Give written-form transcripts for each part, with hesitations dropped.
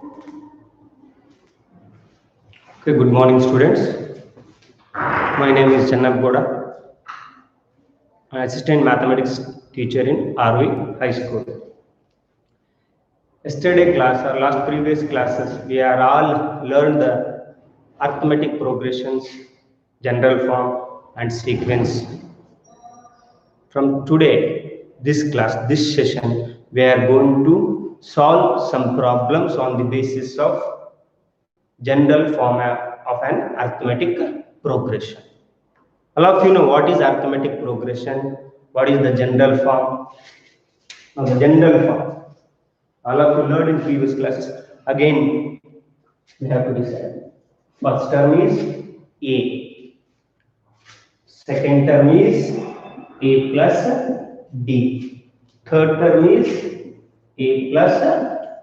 Okay, good morning, students. My name is Channab Goda. I'm assistant mathematics teacher in RV High School. Yesterday class or last previous classes, we are all learned the arithmetic progressions, general form, and sequence. From today, this class, this session, we are going to solve some problems on the basis of general form of an arithmetic progression. All of you know what is arithmetic progression, what is the general form. Now the general form, all of you learned in previous classes. Again, we have to decide. First term is A, second term is A plus D, third term is A plus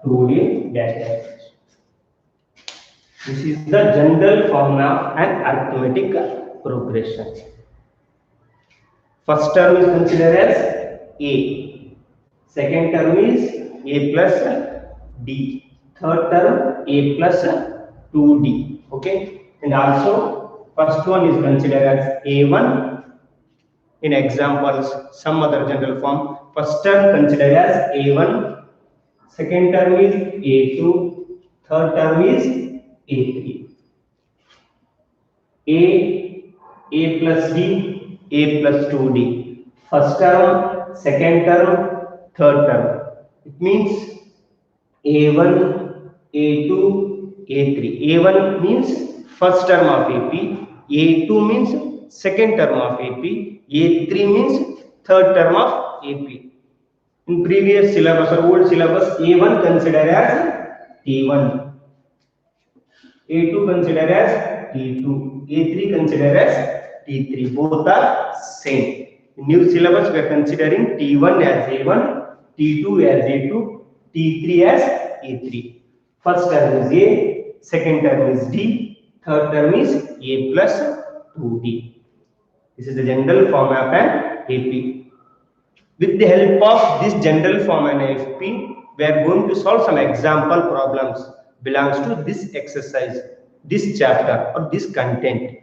2D dash dash. This is the general form of an arithmetic progression. First term is considered as A, second term is A plus D, third term A plus 2D. Okay, and also first one is considered as A1. In examples, some other general form. First term considered as A1, second term is A2, third term is A3. A plus D, A plus 2D. First term, second term, third term. It means A1, A2, A3. A1 means first term of AP, A2 means second term of AP, A3 means third term of AP. In previous syllabus or old syllabus, A1 considered as T1, A2 considered as T2, A3 considered as T3. Both are same. In new syllabus, we are considering T1 as A1, T2 as A2, T3 as A3. First term is A, second term is D, third term is A plus 2D. This is the general form of an AP. With the help of this general form and AFP, we are going to solve some example problems belongs to this exercise, this chapter or this content.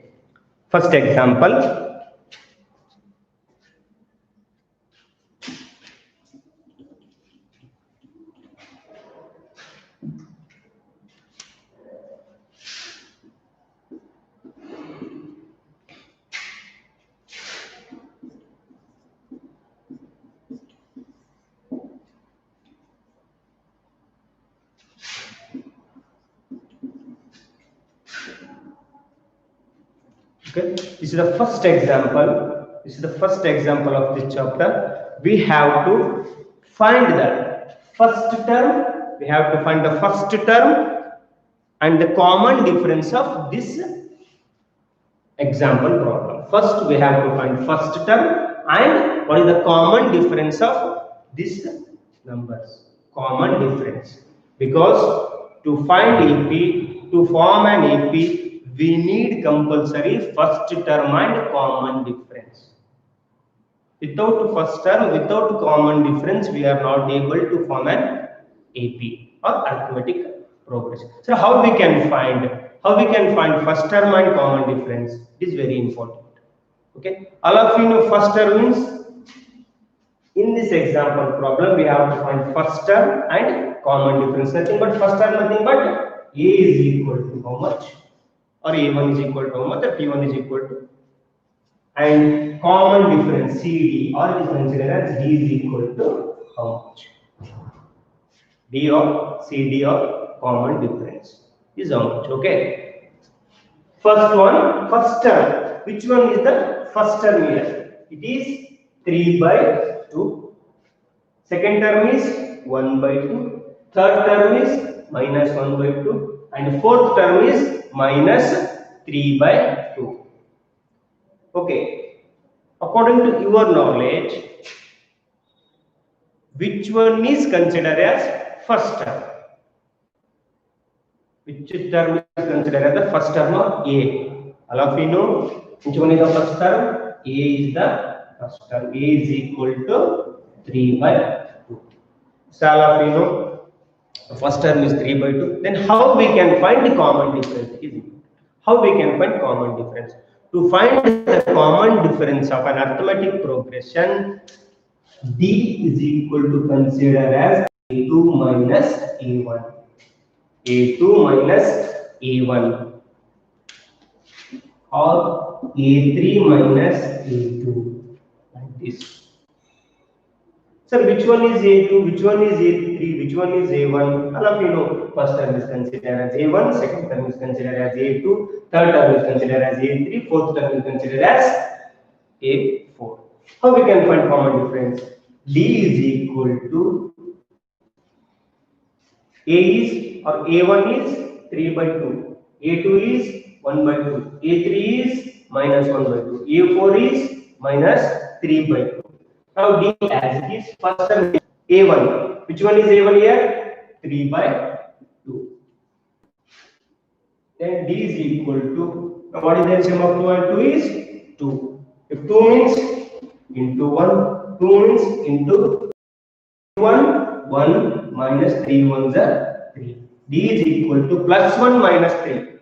First example. Okay, this is the first example. This is the first example of this chapter. We have to find the first term. We have to find the first term and the common difference of this example problem. First, we have to find first term and what is the common difference of these numbers. Common difference, because to find AP, to form an AP, we need compulsory first term and common difference. Without first term, without common difference, we are not able to form an AP or arithmetic progression. So how we can find first term and common difference? It is very important. Okay, all of you know first term means, in this example problem we have to find first term and common difference. Nothing but first term, nothing but A is equal to how much, or A1 is equal to how much, or T1 is equal to, and common difference CD, or it is considered as D is equal to how much. D or CD or common difference is how much. Okay. First one, first term. Which one is the first term here? It is 3 by 2. Second term is 1 by 2. Third term is minus 1 by 2. And fourth term is minus 3 by 2. Okay. According to your knowledge, which one is considered as first term? Which term is considered as the first term of A? All of you know which one is the first term? A is the first term. A is equal to 3 by 2. So all of you know The first term is 3 by 2. Then how we can find the common difference? How we can find common difference? To find the common difference of an arithmetic progression, D is equal to consider as A2 minus A1. A2 minus A1 or A3 minus A2, like this. Sir, which one is A2, which one is A3, which one is A1? All of you know, first term is considered as A1, second term is considered as A2, third term is considered as A3, fourth term is considered as A4. How we can find common difference? D is equal to A is or A1 is 3 by 2, A2 is 1 by 2, A3 is minus 1 by 2, A4 is minus 3 by 2. Now D as it is, first term is A1. Which one is A1 here? 3 by 2. Then D is equal to, now what is the sum of 2 and 2 is 2. If 2 means into 1, 2 means into 1, 1 minus 3 ones are 3. D is equal to plus 1 minus 3.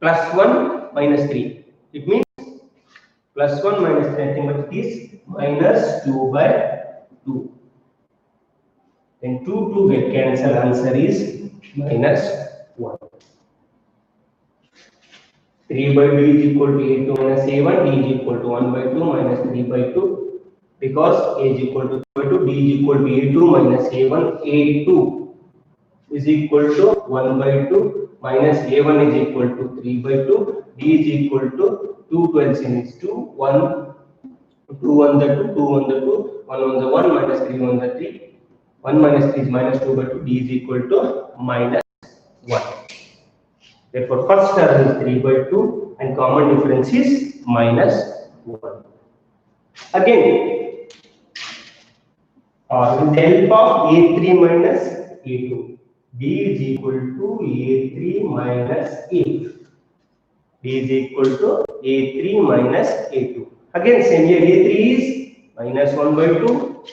Plus 1 minus 3. It means plus 1 minus 3, nothing but it is minus 2 by 2. Then 2 get cancelled, answer is minus 1. 3 by 2 is equal to A2 minus A1, D is equal to 1 by 2 minus 3 by 2. Because A is equal to 2 by 2, D is equal to A2 minus A1, A2 is equal to 1 by 2 minus A1 is equal to 3 by 2, D is equal to 2 to LCM is 2, 1, 2 on the 2, 2 on the 2, 1 on the 1 minus 3 on the 3, 1 minus 3 is minus 2 by 2, D is equal to minus 1. Therefore, first term is 3 by 2 and common difference is minus 1. Again, with the help of A3 minus A2, D is equal to A3 minus A2. D is equal to A3 minus A2. Again, same here, A3 is minus 1 by 2,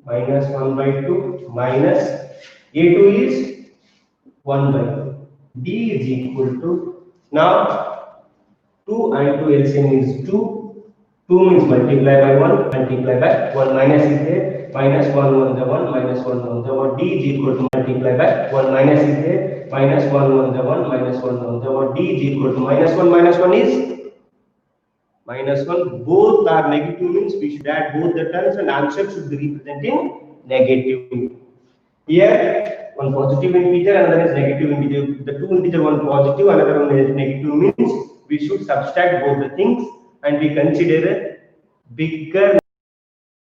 minus 1 by 2, minus A2 is 1 by 2. D is equal to, now 2 and 2 LCM is 2. 2 means multiply by 1, multiply by 1 minus is there, minus 1 1 the 1, minus 1 1 the 1, D is equal to multiply by 1 minus is there, minus 1 1 the 1, minus 1 1 the 1, D is equal to minus 1 is minus 1. Both are negative means we should add both the terms and answer should be representing negative. Here one positive integer, another is negative integer. The two integer, one positive, another one is negative means we should subtract both the things and we consider a bigger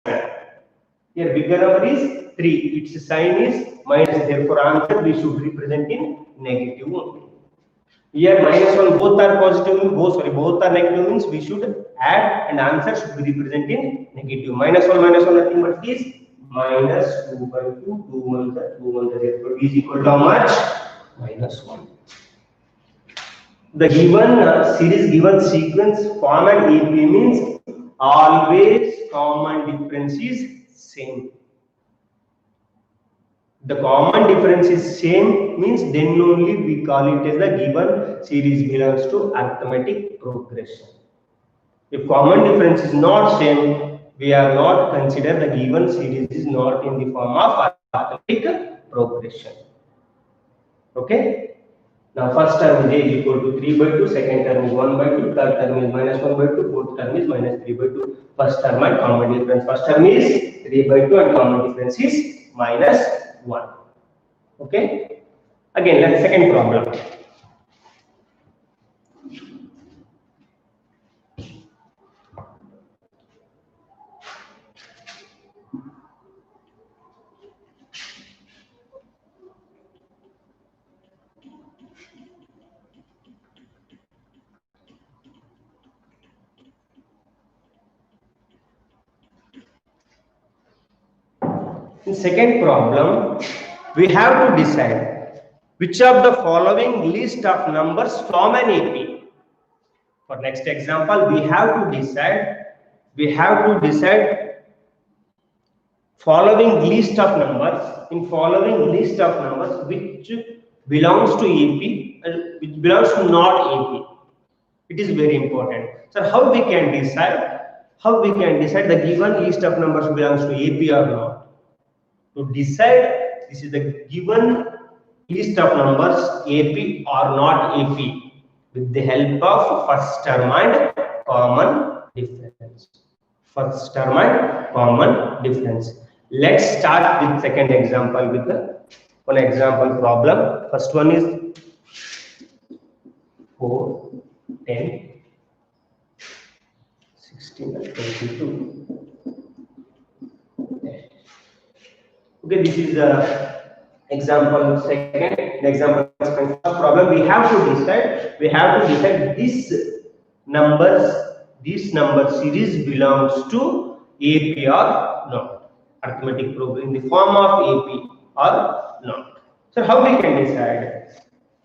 number. Here bigger number is 3. Its sign is minus. Therefore answer we should represent in negative only. Here minus 1 both are positive, both are negative means we should add and answer should be represented in negative. Minus 1 nothing but is minus 2 by 2, 2 1 the 2 1 the, therefore is equal to how much? Minus 1. The given series, given sequence form and AP means always common difference is same. The common difference is same means then only we call it as the given series belongs to arithmetic progression. If common difference is not same, we are not consider the given series is not in the form of arithmetic progression. Okay. Now first term is A is equal to 3 by 2, second term is 1 by 2, third term is minus 1 by 2, fourth term is minus 3 by 2. First term and common difference. First term is 3 by 2 and common difference is minus 1. Okay. Again, let's second problem. In second problem, we have to decide which of the following list of numbers form an AP. For next example, we have to decide following list of numbers, in following list of numbers which belongs to AP and which belongs to not AP. It is very important. So how we can decide? How we can decide the given list of numbers belongs to AP or not? To decide, this is the given list of numbers AP or not AP with the help of first term and common difference. First term and common difference. Let's start with second example with the one example problem. First one is 4, 10, 16 and 22. Okay, this is example second. The example first problem. We have to decide. We have to decide this number series belongs to AP or not. Arithmetic program in the form of AP or not. So how we can decide?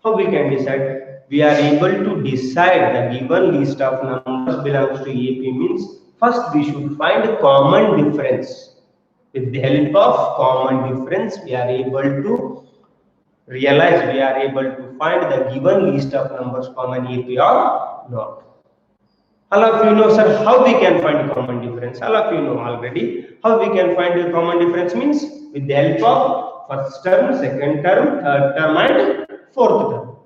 How we can decide? We are able to decide the given list of numbers belongs to AP means first we should find a common difference. With the help of common difference, we are able to realize, we are able to find the given list of numbers common AP or not. All of you know, sir, how we can find common difference? All of you know already. How we can find the common difference means with the help of first term, second term, third term, and fourth term.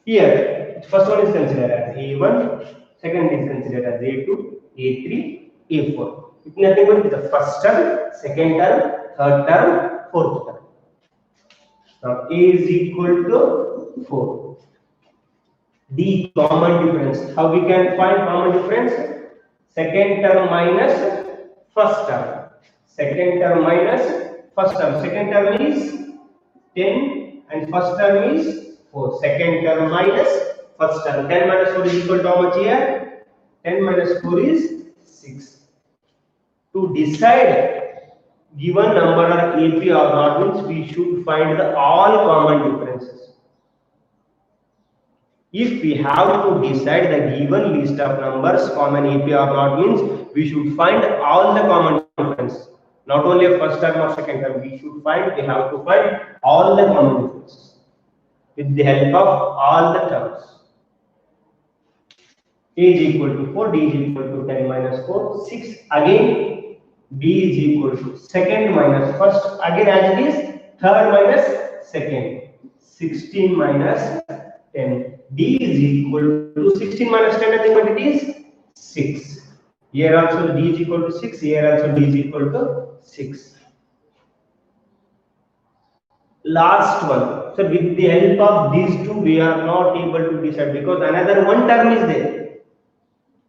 Here, first one is considered as A1, second is considered as A2, A3, A4. It's nothing but the first term, second term, third term, fourth term. Now A is equal to 4. D, common difference. How we can find common difference? Second term minus first term. Second term minus first term. Second term is 10 and first term is 4. Second term minus first term. 10 minus 4 is equal to how much here? 10 minus 4 is 6. To decide given number are AP or not means we should find the all common differences. If we have to decide the given list of numbers common AP or not means we should find all the common differences. Not only a first term or second term, we have to find all the common differences with the help of all the terms. A is equal to 4, D is equal to 10 minus 4, 6. Again B is equal to second minus first, again as it is third minus second, 16 minus 10. D is equal to 16 minus 10, nothing but it is 6. Here also D is equal to 6, here also D is equal to 6. Last one. So with the help of these two, we are not able to decide because another one term is there.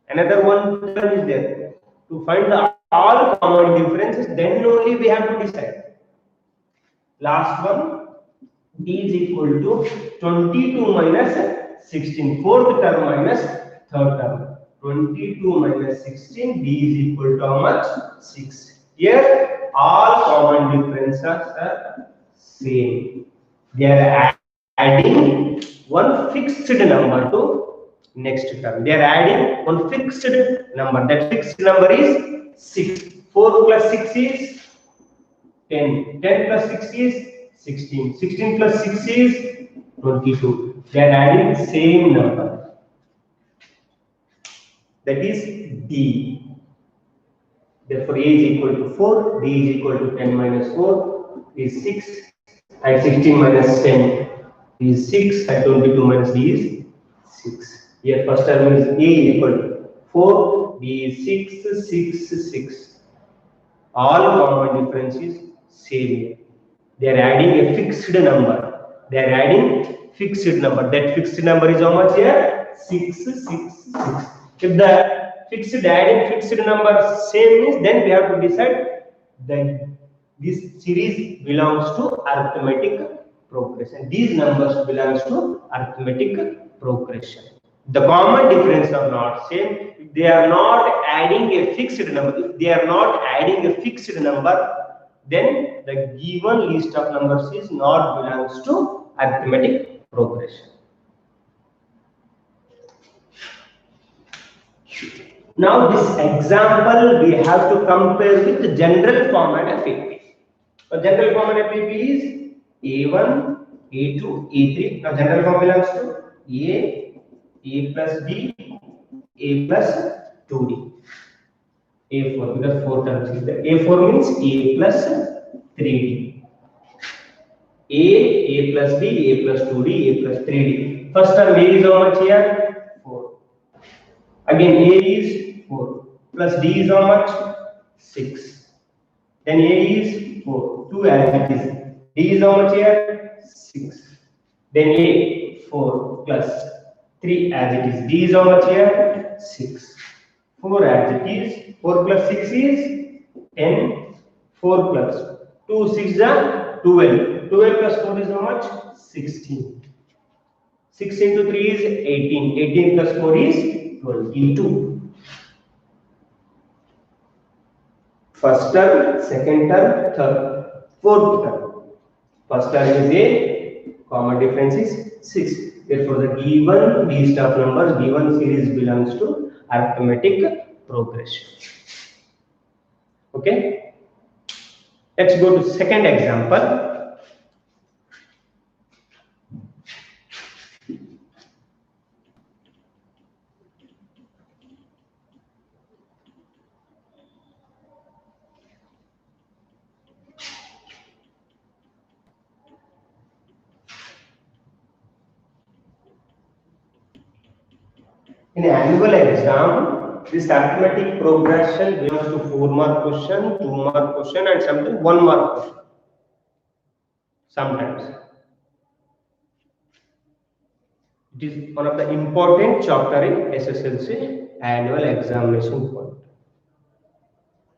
Another one term is there. To find the all common differences, then only we have to decide. Last one, D is equal to 22 minus 16. Fourth term minus third term. 22 minus 16, D is equal to how much? 6. Here, all common differences are same. They are adding one fixed number to next term. They are adding one fixed number. That fixed number is 6. 4 plus 6 is 10. 10 plus 6 is 16. 16 plus 6 is 22. They are adding same number. That is D. Therefore, A is equal to 4. D is equal to 10 minus 4 is 6. And 16 minus 10 is 6. And 22 minus D is 6. Here first term is A is equal to 4, B is 6, 6, 6. All common differences same. They are adding a fixed number. They are adding fixed number. That fixed number is how much here? 6, 6, 6. If the adding fixed number same means then we have to decide that this series belongs to arithmetic progression. These numbers belongs to arithmetic progression. The common difference are not same. If they are not adding a fixed number, if they are not adding a fixed number, then the given list of numbers is not belongs to arithmetic progression. Now this example we have to compare with the general format of AP. So general format of AP is A1, A2, A3. Now general form belongs to A plus B, A plus 2D. A4 because 4 terms is there. A4 means A plus 3D. A plus B, A plus 2D, A plus 3D. First term A is how much here? 4. Again A is 4. Plus D is how much? 6. Then A is 4. 2 as it is. D is how much here? 6. Then A 4 plus 3 as it is. D is how much here? 6. 4 as it is. 4 plus 6 is 10. 4 plus 2 6 are 12. 12 plus 4 is how much? 16. 6 into 3 is 18. 18 plus 4 is 22. First term, second term, third, fourth term. First term is A, common difference is 6. Therefore, the given list of numbers, given series belongs to arithmetic progression. Okay. Let's go to second example. In annual exam, this arithmetic progression belongs to 4 mark question, 2 mark question, and sometimes 1 mark question. Sometimes. It is one of the important chapter in SSLC annual examination point.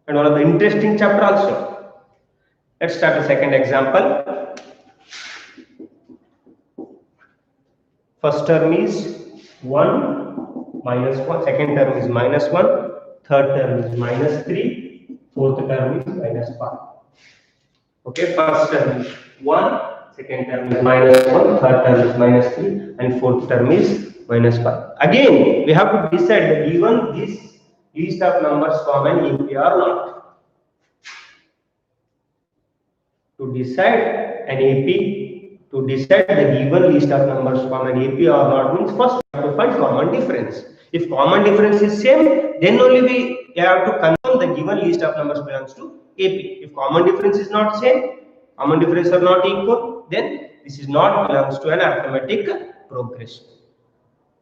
And one of the interesting chapter also. Let's start the second example. First term is 1 minus 1, second term is minus 1, third term is minus 3, fourth term is minus 5. Okay, first term is 1, second term is minus 1, third term is minus 3, and fourth term is minus 5. Again, we have to decide given this list of numbers form an AP or not. To decide an AP, to decide the given list of numbers form an AP or not means first we have to find common difference. If common difference is same, then only we have to confirm the given list of numbers belongs to AP. If common difference is not same, common difference are not equal, then this is not belongs to an arithmetic progression.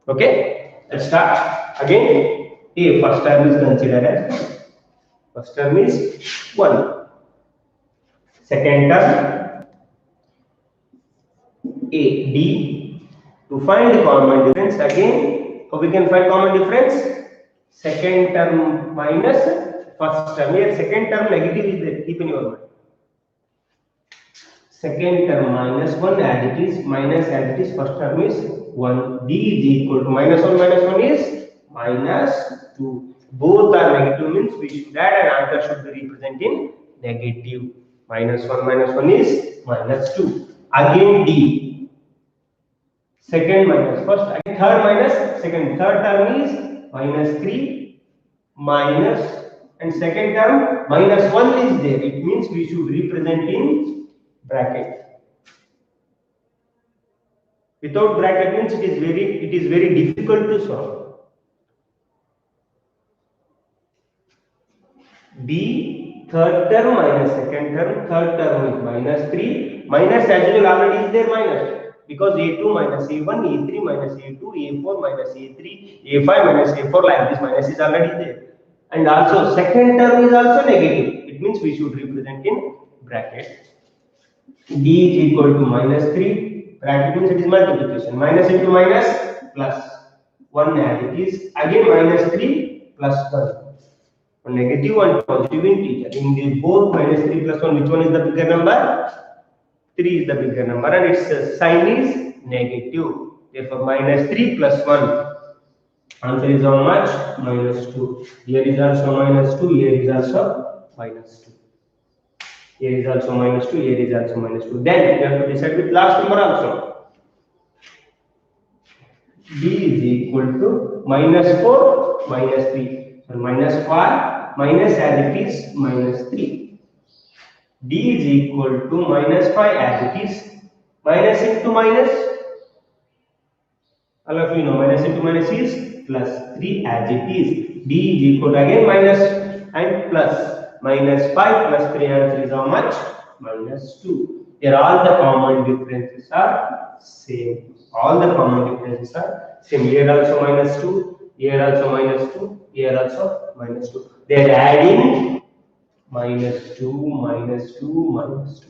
Okay, let's start. Again, A first term is considered as first term is 1. Second term A, D. To find the common difference, again, how we can find common difference? Second term minus first term. Here, second term negative is there. Keep in your mind. Second term minus 1 as it is, minus as it is, first term is 1. D is equal to minus 1 is minus 2. Both are negative means we should add and answer should be representing negative. Minus 1 is minus 2. Again D. Second minus first. Again third minus second. Third term is minus 3 minus and second term minus 1 is there. It means we should represent in bracket. Without bracket means it is very difficult to solve. B third term minus second term, third term is minus 3, minus as usual already is there minus, because A2 minus A1, A3 minus A2, A4 minus A3, A5 minus A4, like this minus is already there. And also second term is also negative, it means we should represent in bracket. D is equal to minus 3, bracket means it is multiplication, minus into minus plus 1 as it is, again minus 3 plus 1. Negative and positive integer. In the both minus 3 plus 1, which one is the bigger number? 3 is the bigger number and its sign is negative. Therefore, minus 3 plus 1. Answer is how much? Minus 2. Here is also minus 2. Here is also minus 2. Here is also minus 2. Here is also minus 2. Then we have to decide with last number also. B is equal to minus 4 minus 3. So minus 5 minus as it is minus 3. D is equal to minus 5 as it is minus into minus. All of you know minus into minus is plus 3 as it is. D is equal to again minus and plus. Minus 5 plus 3 answer is how much? Minus 2. Here all the common differences are same. All the common differences are same. Here also minus 2. Here also minus 2. Here also minus 2. They are adding minus 2, minus 2, minus 2.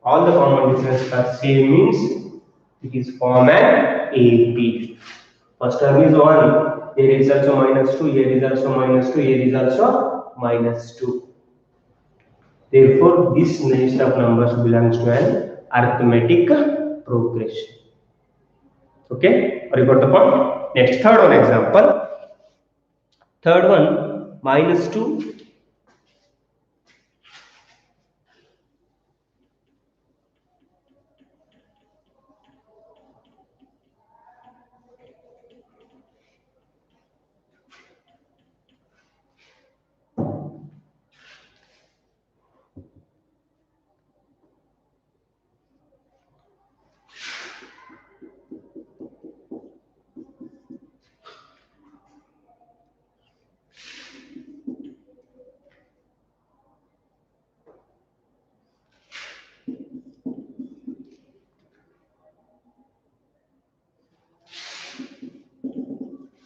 All the common differences are same means it is form an AP. First term is 1. Here is also minus 2. Here is also minus 2. Here is also minus 2. Therefore, this list of numbers belongs to an arithmetic progression. Okay? Or you got the point? Next, third one example. Third one, minus 2.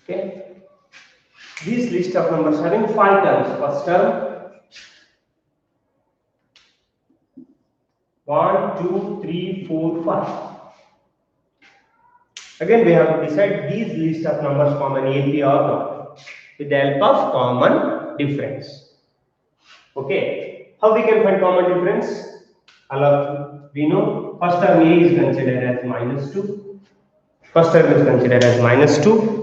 Okay? This list of numbers having 5 terms. First term 1, 2, 3, 4, 5. Again, we have to decide these list of numbers form an AP or not with the help of common difference. Okay, how we can find common difference? We know first term A is considered as minus 2. First term is considered as minus 2.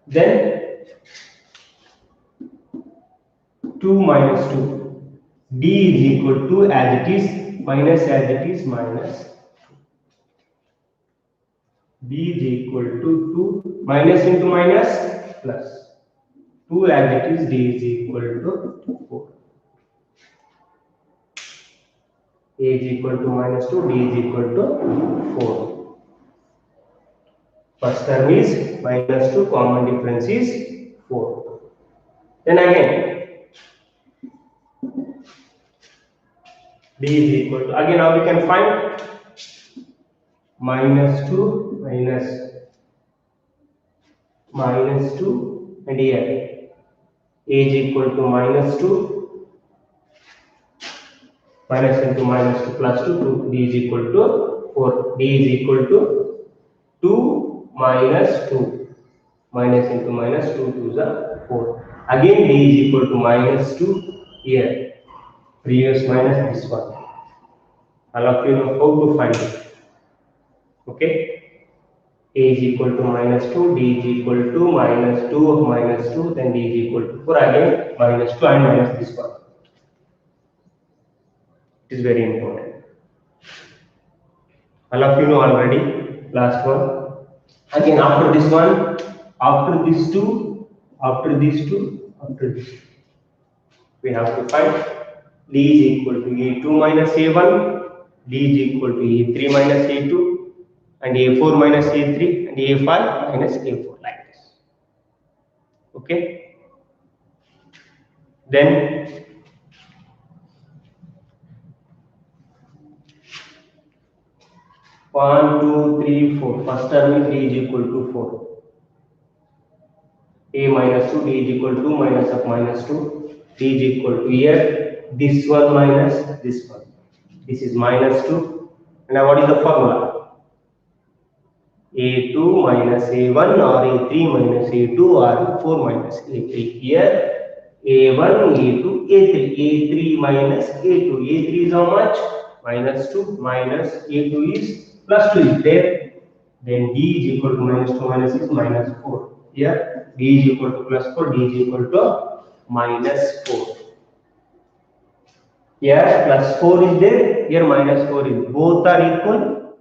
Then 2 minus 2. D is equal to as it is minus as it is minus. D is equal to 2 minus into minus plus 2 as it is. D is equal to 4. A is equal to minus 2. D is equal to 4. First term is minus 2. Common difference is 4. Then again D is equal to again now we can find minus 2 minus 2 and here A is equal to minus 2 minus into minus 2 plus 2 D is equal to 4. D is equal to 2 minus 2 minus into minus 2 to the 4. Again D is equal to minus 2 here. Previous minus this one. All of you know how to find it. Okay. A is equal to minus 2, D is equal to minus 2 of minus 2, then D is equal to 4, again minus 2 and minus this one. It is very important. All of you know already, last one. Again after this one, after these two, after these two, after this two, we have to find D is equal to A2 minus A1, D is equal to A3 minus A2, and A4 minus A3 and A5 minus A4 like this. Okay. Then one, two, three, four. First term is D is equal to 4. A minus 2, D is equal to minus of minus 2. D is equal to here. This one minus this one. This is minus 2. And now what is the formula? A2 minus A1 or A3 minus A2 or A4 minus A3. Here A1, A2, A3. A3 minus A2. A3 is how much? Minus 2 minus A2 is plus 2 is there. Then D is equal to minus 2 minus is minus 4. Here D is equal to plus 4. D is equal to minus 4. Here plus 4 is there. Here minus 4 is. Both are equal.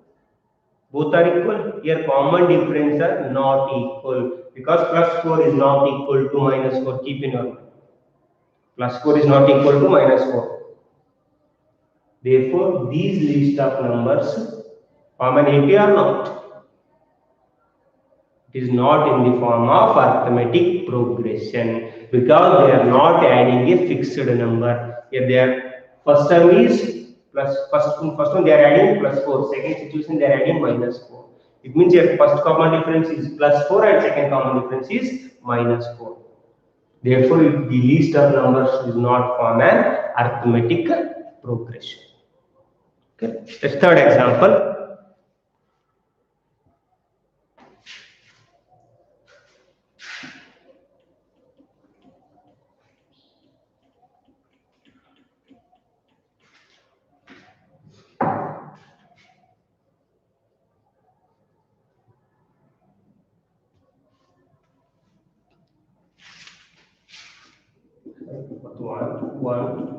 Both are equal. Here common difference are not equal because plus 4 is not equal to minus 4. Keep in your mind. Plus 4 is not equal to minus 4. Therefore, these list of numbers form an AP or not? It is not in the form of arithmetic progression because they are not adding a fixed number. Here their first term is plus first one they are adding plus 4. Second situation they are adding minus 4. It means your first common difference is plus 4 and second common difference is minus 4. Therefore, the list of numbers is not form an arithmetic progression. Okay. The third example.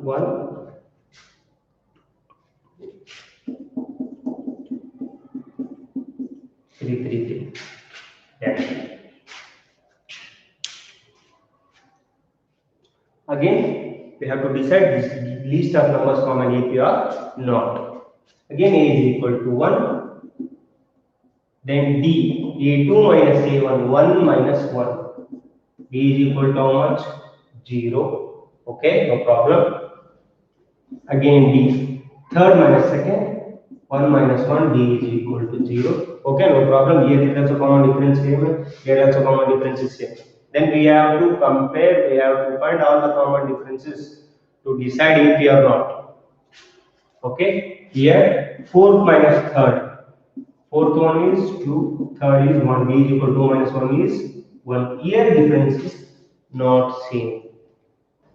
One, 3, 3, 3. Yeah. Again, we have to decide this list of numbers from an AP or not. Again, A is equal to 1. Then D, A2 minus A1, 1 minus 1. D is equal to how much? 0. Okay, no problem. Again D, third minus second, 1 minus 1, D is equal to 0. Okay, no problem. Here there is a common difference here. Here also common difference is here. Then we have to compare, we have to find all the common differences to decide if we are not. Okay, here fourth minus third. Fourth one is 2, third is 1. D is equal to 2 minus 1 is 1. Here difference is not same.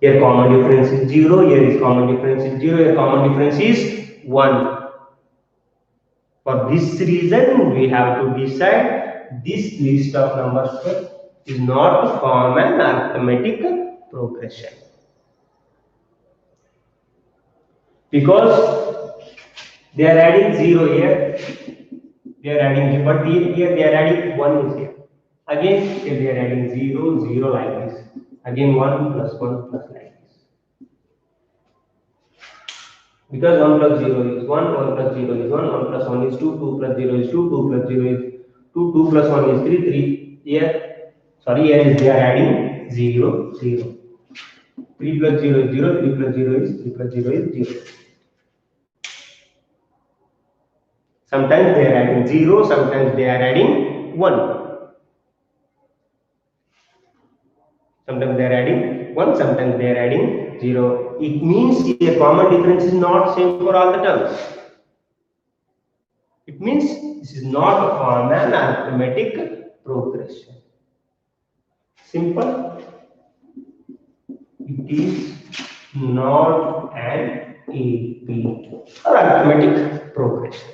Here common difference is 0, here is common difference is 0, here common difference is 1. For this reason, we have to decide this list of numbers is not form an arithmetic progression. Because they are adding 0 here, they are adding, but here they are adding 1 is here. Again, here they are adding 0, 0 like this. Again 1 plus 1 plus like this. Because 1 plus 0 is 1, 1 plus 0 is 1, 1 plus 1 is 2, 2 plus 0 is 2, 2 plus 0 is 2, 2 plus 1 is 3, 3. Here, sorry, here is they are adding 0, 0. 3 plus 0 is 0, 3 plus 0 is 3 plus 0 is 0. Sometimes they are adding 0, sometimes they are adding 1. Sometimes they are adding 1, sometimes they are adding 0. It means a common difference is not same for all the terms. It means this is not a form an arithmetic progression. Simple. It is not an AP or arithmetic progression.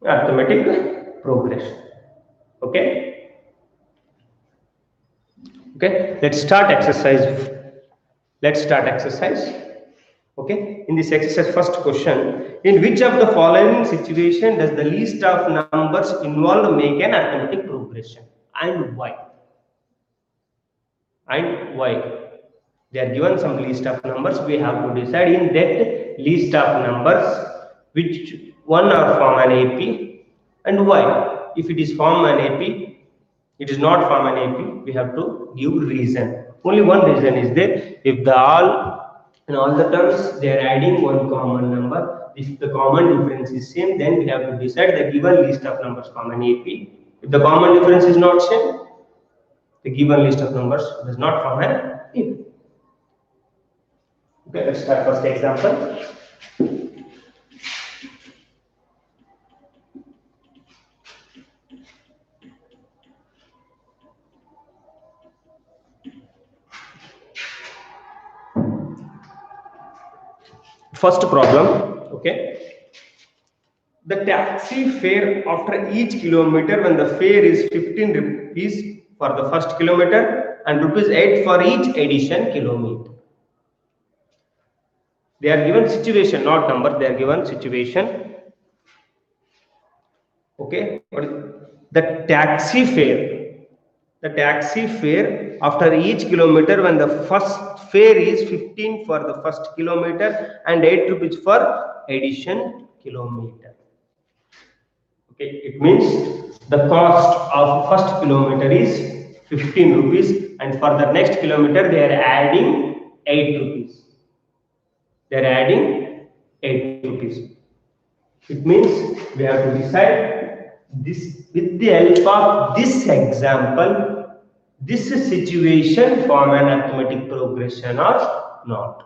Arithmetic progression. Okay. Okay. Let's start exercise. Okay. In this exercise, first question: in which of the following situation does the list of numbers involved make an arithmetic progression, and why? And why? They are given some list of numbers. We have to decide in that list of numbers which one are from an AP and why. If it is from an AP, it is not from an AP, we have to give reason. Only one reason is there. If the in all the terms they are adding one common number, if the common difference is same, then we have to decide the given list of numbers from an AP. If the common difference is not same, the given list of numbers does not form an AP. Okay, let's start first example. First problem, okay. The taxi fare after each kilometer when the fare is 15 rupees for the first kilometer and rupees 8 for each addition kilometer. They are given situation, not number, they are given situation. Okay, what is the taxi fare? The taxi fare after each kilometer, when the first fare is 15 for the first kilometer and 8 rupees for addition kilometer. Okay, it means the cost of first kilometer is 15 rupees and for the next kilometer they are adding 8 rupees. They are adding 8 rupees. It means we have to decide this with the help of this example, this situation form an arithmetic progression or not.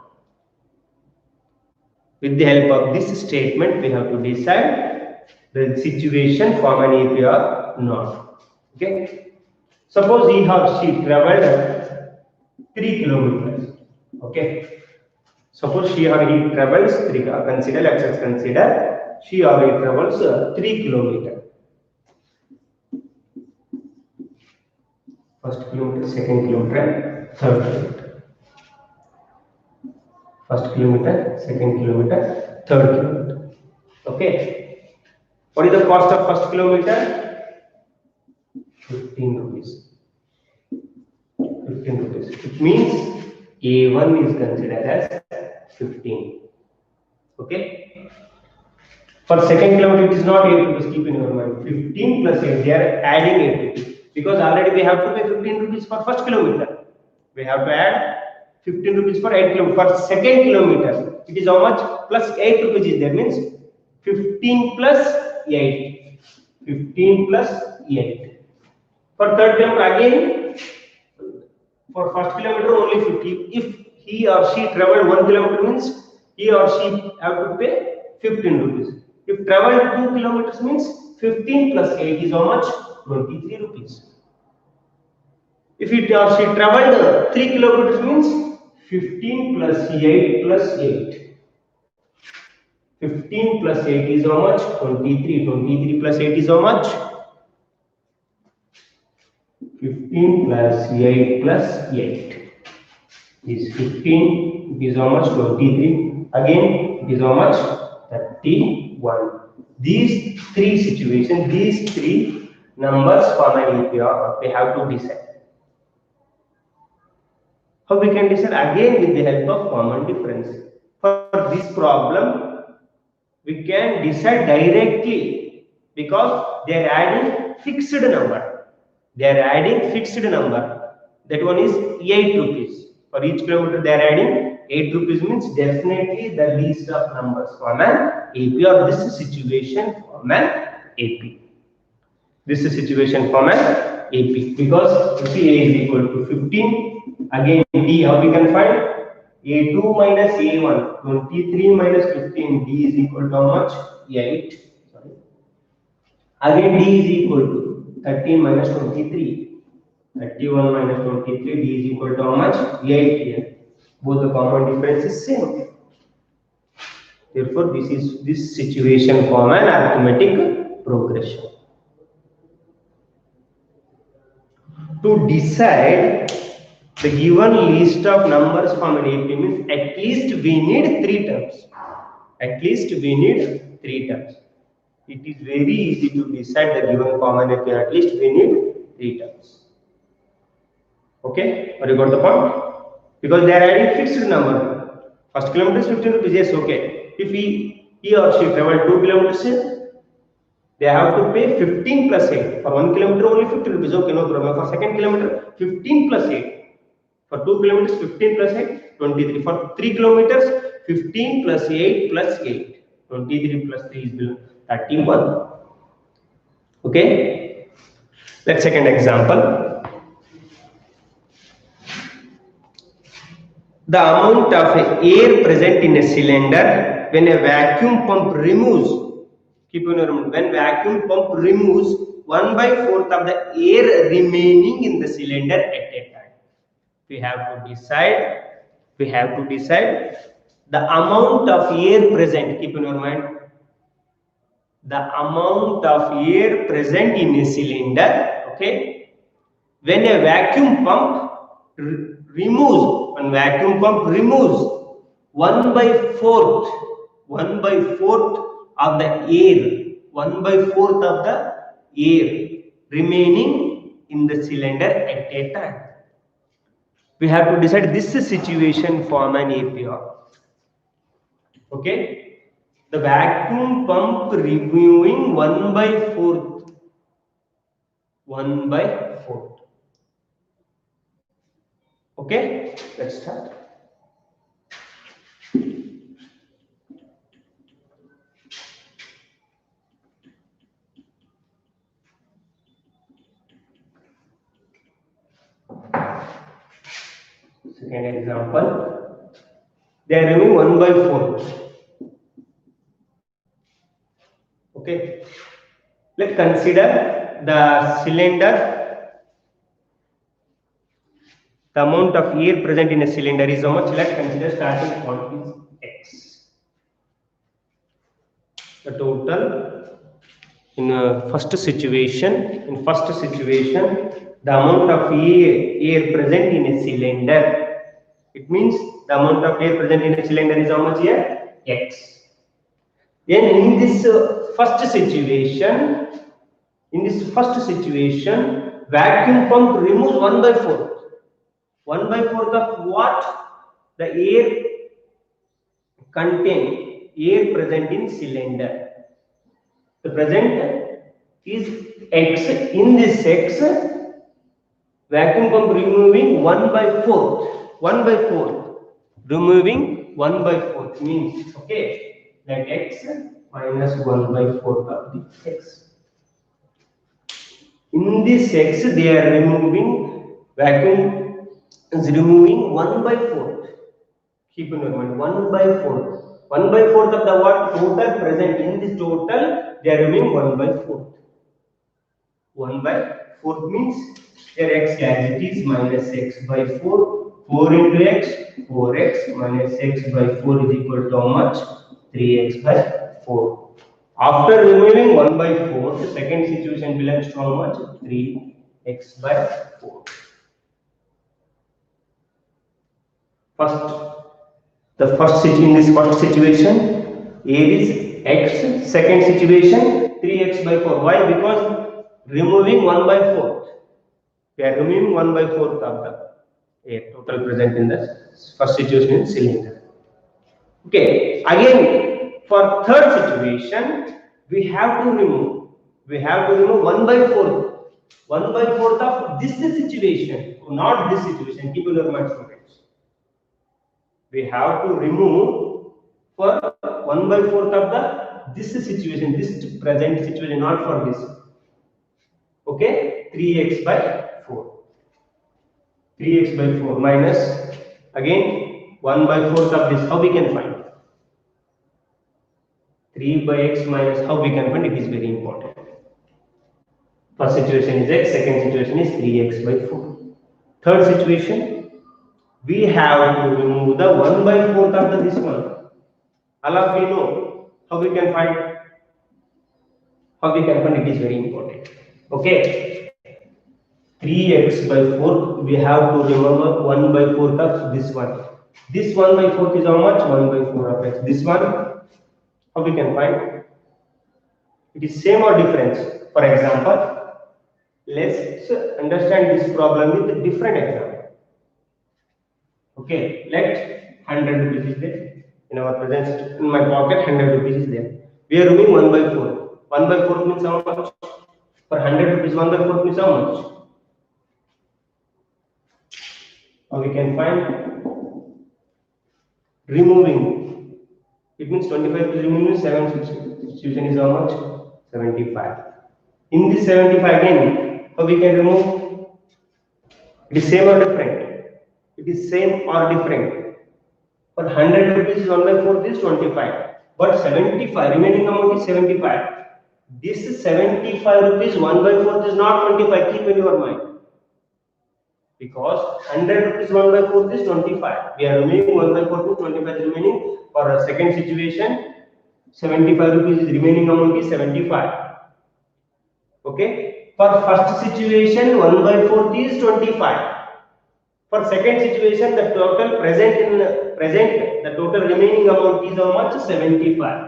With the help of this statement, we have to decide the situation form an AP or not. Okay. Suppose he or she traveled 3 kilometers. Okay. Suppose she or he travels 3. Consider, let's consider she or he travels 3 kilometers. First kilometer, second kilometer, third kilometer. First kilometer, second kilometer, third kilometer. Okay. What is the cost of first kilometer? 15 rupees. 15 rupees. It means A1 is considered as 15. Okay. For second kilometer, it is not 8 rupees. Keep in your mind. 15 plus 8, they are adding 8 rupees. Because already we have to pay 15 rupees for first kilometer. We have to add 15 rupees for 8 kilometers. For second kilometer, it is how much? Plus 8 rupees is there. Means 15 plus 8. 15 plus 8. For third kilometer, again, for first kilometer only 50. If he or she traveled 1 kilometer, means he or she have to pay 15 rupees. If traveled 2 kilometers, means 15 plus 8 is how much? 23 rupees. If he or she traveled 3 kilometers, means 15 plus 8 plus 8. 15 plus 8 is how much? 23. 23 plus 8 is how much? 15 plus 8 plus 8 is 15. It is how much? 23. Again, it is how much? 31. These three situations, these three numbers form an APR. We have to decide. How we can decide? Again, with the help of common difference. For this problem, we can decide directly because they are adding fixed number. They are adding fixed number. That one is 8 rupees. For each kilometer, they are adding 8 rupees, means definitely the least of numbers form an AP, or this situation form an AP. This is situation form an AP because you see A is equal to 15. Again, D, how we can find? A2 minus A1, 23 minus 15, D is equal to how much? 8. Sorry. Again, D is equal to 13 minus 23. 31 minus 23, D is equal to how much? 8 here. Both the common difference is same. Therefore, this situation form an arithmetic progression. To decide the given list of numbers from an AP means at least we need 3 terms. At least we need 3 terms. It is very easy to decide the given common AP. At least we need 3 terms. Okay, or you got the point? Because they are adding fixed number. First kilometer is 15 rupees. Yes, okay. If he or she travel 2 kilometers, they have to pay 15 plus 8. For 1 kilometer only 50 rupees. Okay, no problem. For second kilometer, 15 plus 8. For 2 kilometers, 15 plus 8, 23. For 3 kilometers, 15 plus 8 plus 8. 23 plus 3 is 31. Okay. Let's take an example. The amount of air present in a cylinder when a vacuum pump removes, keep in your mind, when vacuum pump removes 1/4 of the air remaining in the cylinder at a time. We have to decide the amount of air present. Keep in your mind, the amount of air present in a cylinder, okay, when a vacuum pump removes 1/4 of the air, 1/4 of the air remaining in the cylinder at a time. We have to decide this situation form an APR. Okay, the vacuum pump removing 1/4. Okay, let's start. Second example, they are removing 1/4. Okay, let's consider the cylinder. The amount of air present in a cylinder is how much? Let's consider starting point is x. The total in first situation, the amount of air present in a cylinder. It means the amount of air present in a cylinder is how much here? X. Then in this first situation, vacuum pump removes 1/4. 1/4 of what? The air present in cylinder. The present is x. In this x, vacuum pump removing 1/4. 1/4. Removing 1/4 means, okay, that x minus 1/4 of the x. In this x, they are removing, vacuum is removing 1/4. Keep in mind 1/4. 1/4 of the what? Total present. In this total, they are removing 1/4. 1/4 means their x as it is minus x/4. 4 into x, 4x minus x/4 is equal to how much? 3x/4. After removing 1/4, the second situation belongs to how much? 3x/4. In this first situation, air is x. Second situation, 3x/4. Why? Because removing 1/4. We are removing 1/4 of the air total present in the first situation in cylinder. Okay, again for third situation, we have to remove 1/4. 1/4 of this situation, not this situation. Keep in your mind, students. We have to remove for 1/4 of this situation, this present situation, not for this. Okay, 3x/4. 3x/4 minus again 1/4 of this. How we can find? 3/x minus how we can find? It is very important. First situation is x, second situation is 3x/4. Third situation, we have to remove the 1/4 of this one. All of we know how we can find. It is very important. Okay, 3x/4. We have to remember 1/4 of this one. This 1/4 is how much? 1/4 of x. This one, how we can find? It is same or difference. For example, let's understand this problem with a different example. Okay, let 100 rupees is there in our present. In my pocket, 100 rupees is there. We are removing 1/4. 1/4 means how much? For 100 rupees, 1/4 means how much? Or we can find removing. It means 25 is removing 7. Substitution is how much? 75. In this 75 again, how we can remove? It is same or different? It is same or different. For 100 rupees, 1/4 is 25. But 75, remaining amount is 75. This is 75 rupees, 1/4 is not 25. Keep in your mind. Because 100 rupees 1/4 is 25. We are removing 1/4 to 25 remaining. For a second situation, 75 rupees is remaining amount is 75. Okay. For first situation, 1/4 is 25. For second situation, the total the total remaining amount is how much? 75.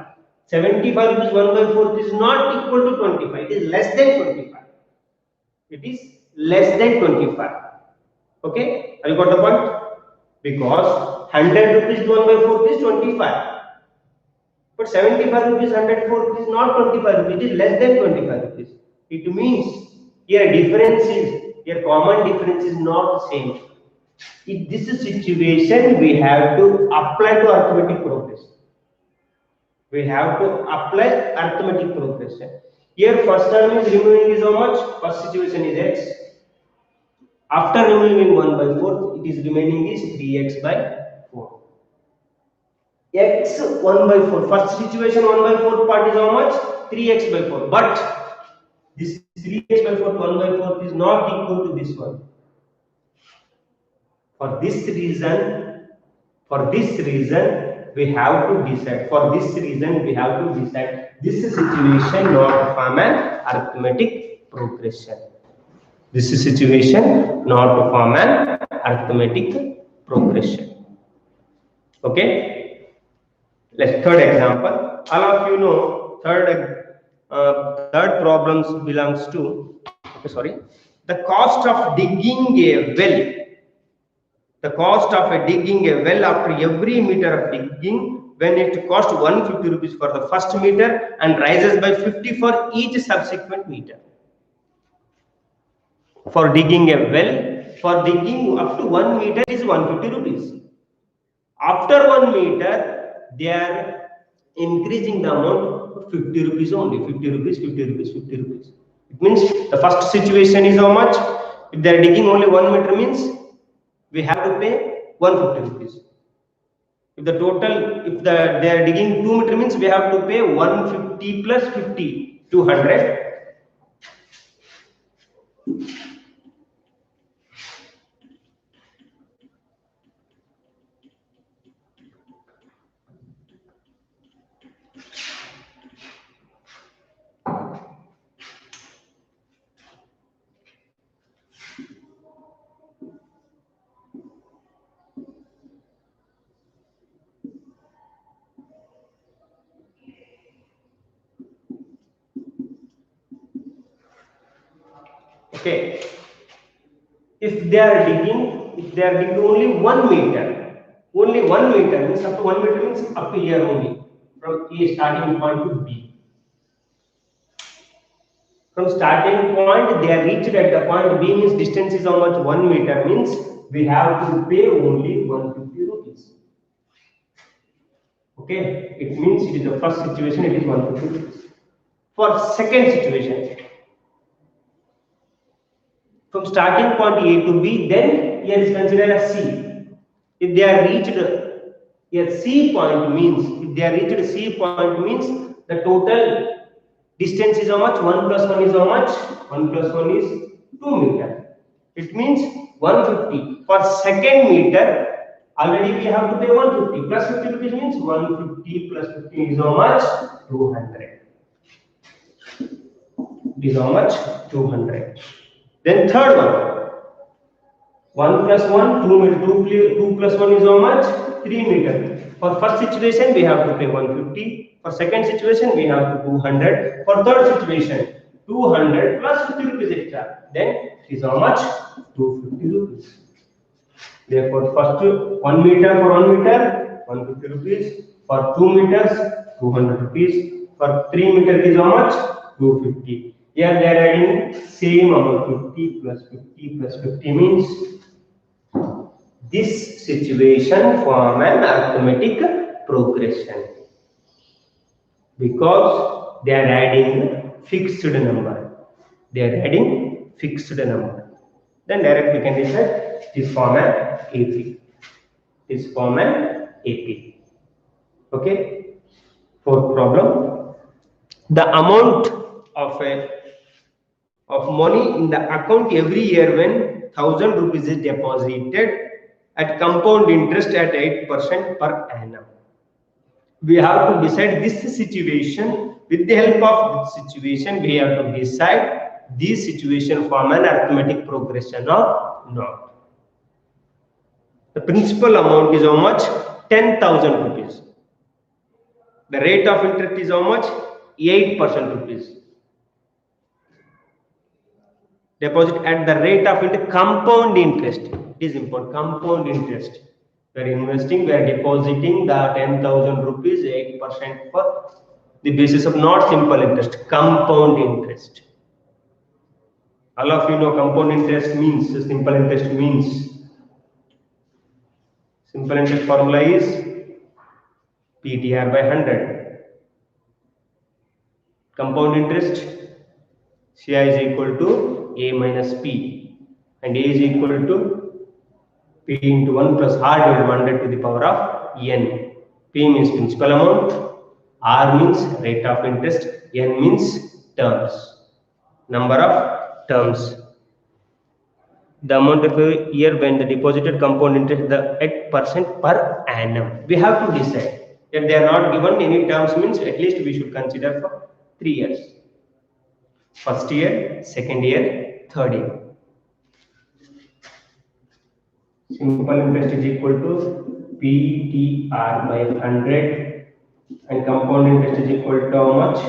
75 rupees 1 by 4th is not equal to 25. It is less than 25. It is less than 25. Okay, have you got the point? Because 100 rupees 1 by 4th is 25. But 75 rupees 104 is not 25 rupees, it is less than 25 rupees. It means here common difference is not same. In this situation, we have to apply to arithmetic progression. We have to apply arithmetic progression. Here first term is removing is how much? First situation is x. After removing 1 by 4, it is remaining is 3x by 4. X 1 by 4. First situation 1 by 4 part is how much? 3x by 4. But this 3x by 4 1 by 4 is not equal to this one. For this reason, we have to decide. For this reason, we have to decide. This situation not form an arithmetic progression. This situation not to form an arithmetic progression. Okay. Let's third example. All of you know third problems belongs to. Okay, sorry. The cost of digging a well. The cost of digging a well after every meter of digging, when it costs 150 rupees for the first meter and rises by 50 for each subsequent meter. For digging a well, for digging up to 1 meter is 150 rupees. After 1 meter, they are increasing the amount 50 rupees only. 50 rupees, 50 rupees, 50 rupees. It means the first situation is how much? If they are digging only 1 meter means we have to pay 150 rupees. If they are digging 2 meter means we have to pay 150 plus 50, 200. Okay. If they are digging only 1 meter, means up to 1 meter means up to here only, from A starting point to B. From starting point, they are reached at the point B means distance is how much? 1 meter means we have to pay only 150 rupees. Okay, it means it is the first situation, it is 150 rupees. For second situation, from starting point A to B, then here is considered as C. If they are reached here C point means, the total distance is how much? 1 plus 1 is how much? 1 plus 1 is 2 meter. It means 150. For second meter, already we have to pay 150. Plus 50 rupees means 150 plus 15 is how much? 200. It is how much? 200. Then third one. 1 plus 1, 2 meter. 2 plus 1 is how much? 3 meter. For first situation, we have to pay 150. For second situation, we have to 200. For third situation, 200 plus 50 rupees extra. Then it is how much? 250 rupees. Therefore, first 1 meter for 1 meter, 150 rupees. For 2 meters, 200 rupees. For 3 meter, it is how much? 250. Here they are adding same amount, 50 plus 50 plus 50 means this situation form an arithmetic progression because they are adding fixed number. Then direct we can decide this form an AP. Okay. Fourth problem. The amount of money in the account every year when 1000 rupees is deposited at compound interest at 8% per annum. We have to decide this situation. With the help of this situation, we have to decide this situation form an arithmetic progression or not. The principal amount is how much? 10,000 rupees. The rate of interest is how much? 8% rupees. Deposit at the rate of interest, compound interest. It is important. Compound interest. We are investing, we are depositing the 10,000 rupees, 8% for the basis of not simple interest, compound interest. All of you know compound interest means, simple interest means. Simple interest formula is PTR by 100. Compound interest, CI is equal to A minus P, and A is equal to P into 1 plus R divided by 100 to the power of N. P means principal amount, R means rate of interest, N means terms, number of terms. The amount of a year when the deposited compound interest is the 8% per annum. We have to decide. If they are not given any terms, means at least we should consider for 3 years. First year, second year, third year. Simple interest is equal to PTR by 100, and compound interest is equal to how much?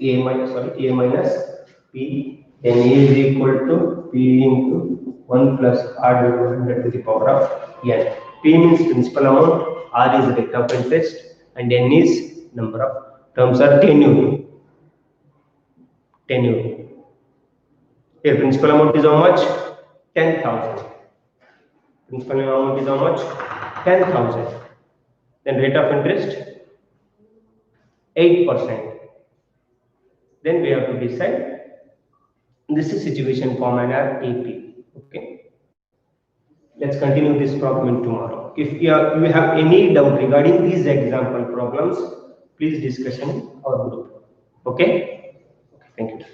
A minus P. Then A is equal to P into 1 plus R divided by 100 to the power of N. P means principal amount, R is rate of interest, and N is number of terms are tenure. Here principal amount is how much? 10,000. Principal amount is how much? 10,000. Then rate of interest 8%. Then we have to decide. This is situation formula AP. Okay. Let's continue this problem tomorrow. If you have any doubt regarding these example problems, please discuss in our group. Okay. Thank you.